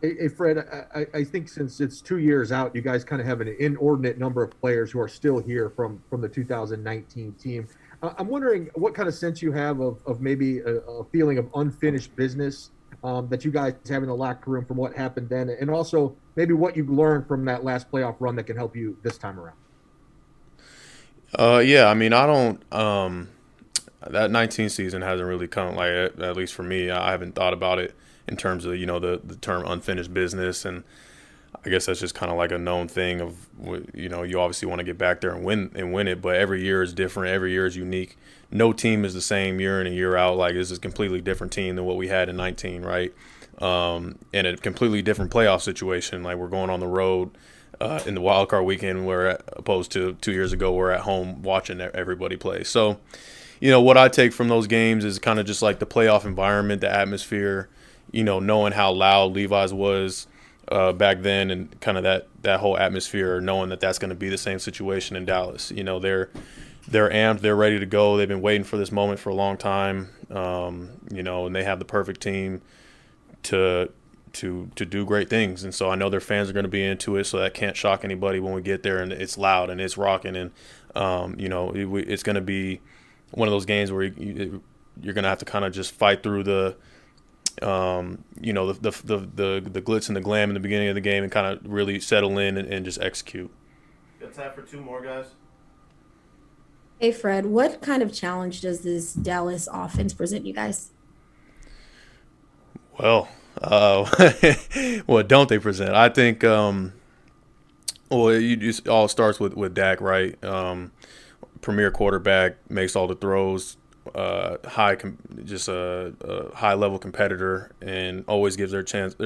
Hey, Fred, I think since it's 2 years out, you guys kind of have an inordinate number of players who are still here from the 2019 team. I'm wondering what kind of sense you have of maybe a feeling of unfinished business that you guys have in the locker room from what happened then, and also maybe what you learned from that last playoff run that can help you this time around. Yeah, I mean, I don't. That 19 season hasn't really come like at least for me. I haven't thought about it in terms of the term unfinished business, and I guess that's just kind of like a known thing of you obviously want to get back there and win it, but every year is different. Every year is unique. No team is the same year in and year out. Like this is a completely different team than what we had in 19, right? And a completely different playoff situation. Like we're going on the road in the wild card weekend, where opposed to 2 years ago, we're at home watching everybody play. So, what I take from those games is kind of just like the playoff environment, the atmosphere. Knowing how loud Levi's was back then, and kind of that whole atmosphere, knowing that that's going to be the same situation in Dallas. They're amped, they're ready to go. They've been waiting for this moment for a long time. And they have the perfect team to to do great things. And so I know their fans are going to be into it, so that can't shock anybody when we get there and it's loud and it's rocking. And it's going to be one of those games where you're going to have to kind of just fight through the glitz and the glam in the beginning of the game and kind of really settle in and just execute. Got time for two more guys? Hey Fred, what kind of challenge does this Dallas offense present you guys? Well, what don't they present? I think. Well, you just all starts with Dak, right? Premier quarterback, makes all the throws, just a high level competitor, and always gives their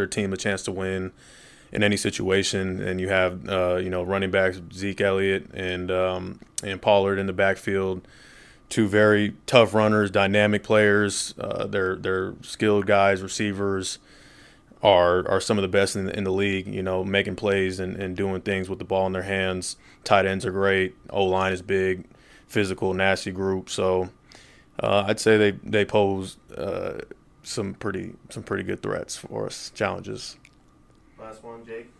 team a chance to win in any situation. And you have running backs Zeke Elliott and Pollard in the backfield, two very tough runners, dynamic players. They're skilled guys, receivers are some of the best in the league, making plays and doing things with the ball in their hands. Tight ends are great. O line is big, physical, nasty group. So I'd say they pose some pretty good threats for us, challenges. Last one, Jake.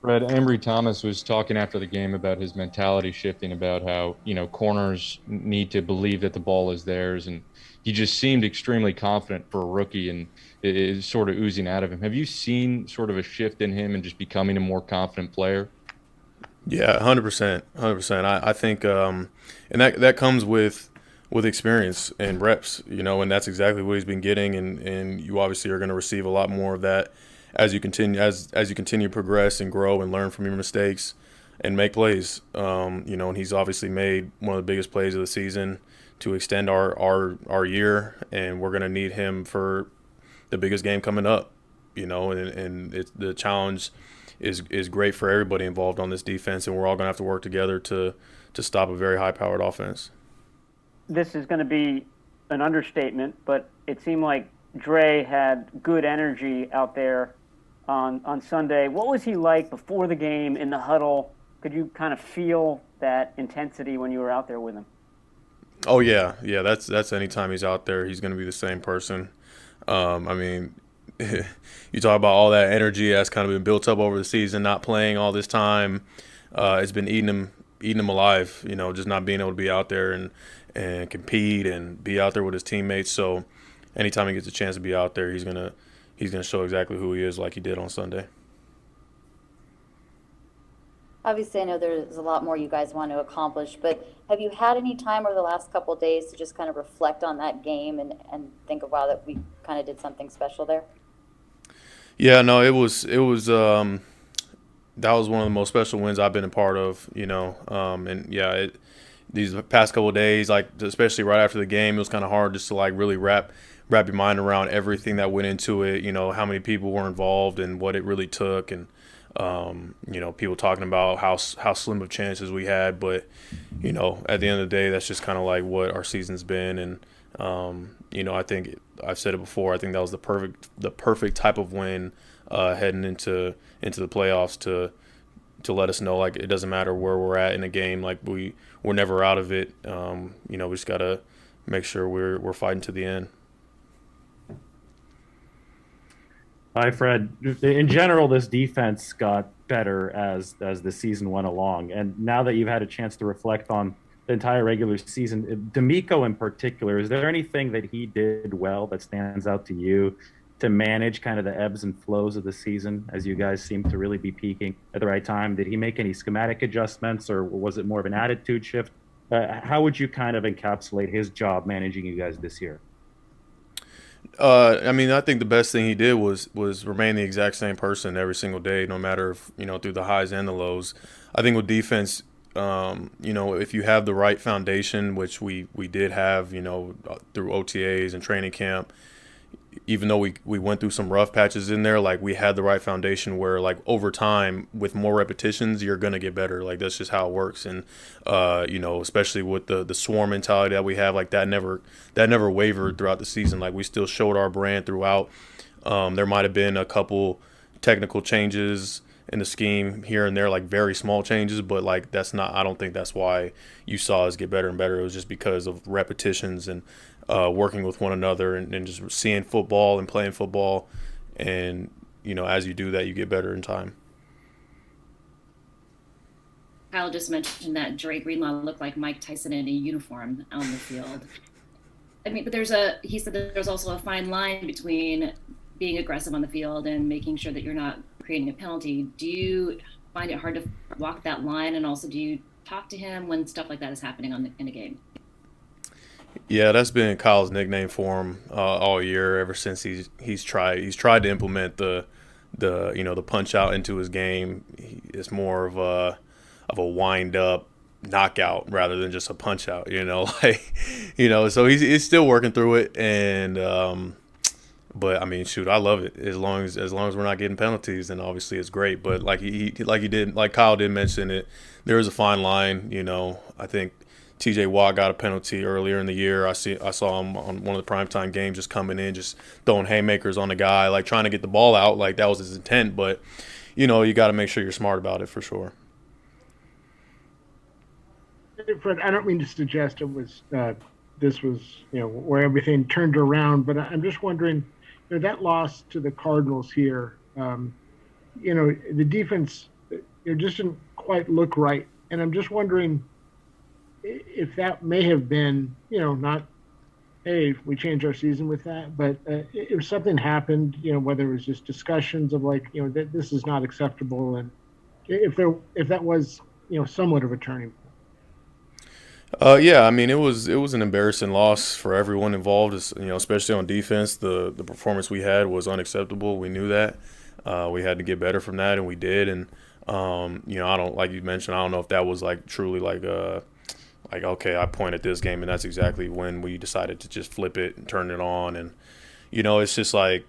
Fred, Ambry Thomas was talking after the game about his mentality shifting, about how, corners need to believe that the ball is theirs. And he just seemed extremely confident for a rookie, and it is sort of oozing out of him. Have you seen sort of a shift in him and just becoming a more confident player? Yeah, 100%, 100%. I think, and that comes with experience and reps, and that's exactly what he's been getting, and you obviously are going to receive a lot more of that as you continue to progress and grow and learn from your mistakes and make plays. And he's obviously made one of the biggest plays of the season to extend our year, and we're going to need him for the biggest game coming up. And the challenge is great for everybody involved on this defense, and we're all going to have to work together to stop a very high-powered offense. This is going to be an understatement, but it seemed like Dre had good energy out there on Sunday. What was he like before the game in the huddle? Could you kind of feel that intensity when you were out there with him? Oh yeah. That's anytime he's out there, he's going to be the same person. I mean, you talk about all that energy that's kind of been built up over the season, not playing all this time. It's been eating him alive. Just not being able to be out there and compete and be out there with his teammates. So anytime he gets a chance to be out there, he's gonna show exactly who he is, like he did on Sunday. Obviously, I know there's a lot more you guys want to accomplish, but have you had any time over the last couple of days to just kind of reflect on that game and think of, wow, that we kind of did something special there? Yeah, no, it was that was one of the most special wins I've been a part of. And yeah, these past couple of days, like especially right after the game, it was kind of hard just to like really wrap your mind around everything that went into it. How many people were involved and what it really took, and people talking about how slim of chances we had, but at the end of the day, that's just kind of like what our season's been. And I think I've said it before. I think that was the perfect type of win heading into the playoffs to let us know, like, it doesn't matter where we're at in the game, like we're never out of it. We just gotta make sure we're fighting to the end. Hi, Fred. In general, this defense got better as the season went along, and now that you've had a chance to reflect on the entire regular season, D'Amico in particular, is there anything that he did well that stands out to you to manage kind of the ebbs and flows of the season as you guys seem to really be peaking at the right time? Did he make any schematic adjustments, or was it more of an attitude shift? How would you kind of encapsulate his job managing you guys this year? I mean, I think the best thing he did was remain the exact same person every single day, no matter if, through the highs and the lows. I think with defense, if you have the right foundation, which we did have, through OTAs and training camp, even though we went through some rough patches in there, like we had the right foundation where like over time with more repetitions, you're going to get better. Like that's just how it works. And, especially with the swarm mentality that we have, like that never wavered throughout the season. Like we still showed our brand throughout. There might've been a couple technical changes in the scheme here and there, like very small changes, but like I don't think that's why you saw us get better and better. It was just because of repetitions and working with one another and just seeing football and playing football. And, as you do that, you get better in time. Kyle just mentioned that Dre Greenlaw looked like Mike Tyson in a uniform on the field. I mean, but he said that there's also a fine line between being aggressive on the field and making sure that you're not creating a penalty. Do you find it hard to walk that line? And also, do you talk to him when stuff like that is happening in a game? Yeah, that's been Kyle's nickname for him all year, ever since he's tried to implement the punch out into his game. It's more of a wind up knockout rather than just a punch out. So he's still working through it. And but I mean, shoot, I love it as long as we're not getting penalties, then obviously it's great. But like Kyle did mention it, there is a fine line. I think TJ Watt got a penalty earlier in the year. I saw him on one of the primetime games just coming in, just throwing haymakers on the guy, like trying to get the ball out. Like that was his intent. But, you got to make sure you're smart about it for sure. Fred, I don't mean to suggest this was, where everything turned around, but I'm just wondering, that loss to the Cardinals here, the defense, just didn't quite look right. And I'm just wondering if that may have been, not, hey, we changed our season with that, but if something happened, whether it was just discussions of like, that this is not acceptable, and if that was, somewhat of a turning point. Yeah, I mean, it was an embarrassing loss for everyone involved, especially on defense. The performance we had was unacceptable. We knew that. We had to get better from that, and we did. And I don't, like you mentioned, I don't know if that was like truly like okay, I point at this game, and that's exactly when we decided to just flip it and turn it on. And it's just like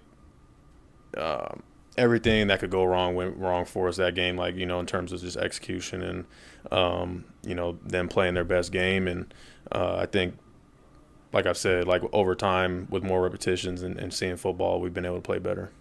everything that could go wrong went wrong for us that game, like, in terms of just execution and, them playing their best game. And I think, like I've said, like over time with more repetitions and seeing football, we've been able to play better.